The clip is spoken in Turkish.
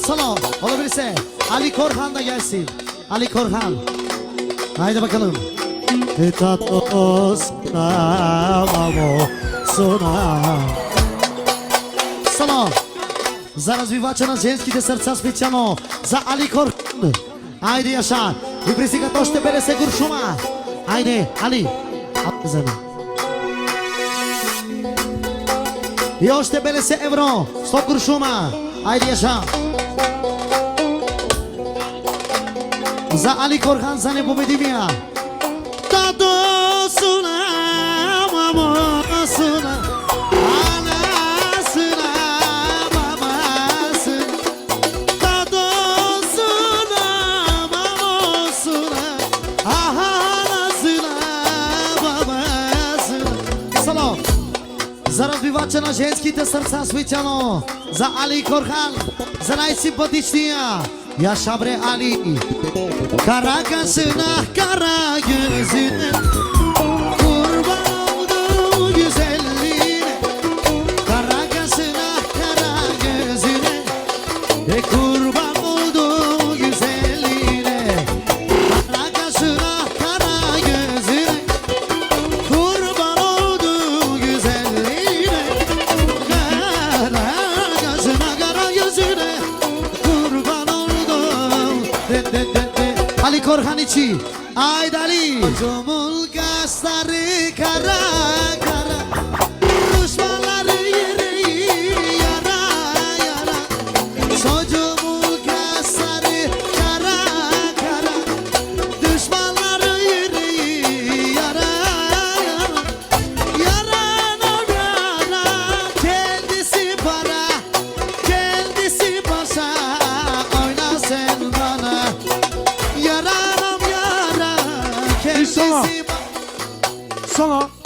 Solo olabilirse Ali Korhan da gelsin. Ali Korhan. Haydi bakalım. Tato suna mamo suna. Solo. За развивача на женските сърца специално за Али Корхан. Айде Яша. И пристигат още 50 куршума. Айде Али. И още 50 евро. 100 куршума. Айде Яша. За Али Корхан, за непобедимия. Тато суна, мамо суна. За развивача на женските сърца специално за Али Корхан, за най-симпатичния Yaşabre Ali. Kara kaşına kara gözüne kurban olduğum güzelliğine. Kara kaşına kara gözüne kurban olduğum güzelliğine. Kara kaşına kara gözüne kurban olduğum güzelliğine. Kara kaşına kara gözüne kurban olduğum Ali Korhan içi. Haydi Ali. Cumul kaşları kara kara, düşmanları yüreği yara yara. Cumul kaşları kara kara, düşmanları yüreği yara yara. Yaranam yara, kendisi para, kendisi başa. Oyna sen bana. Yaranam yara, kendisi Sana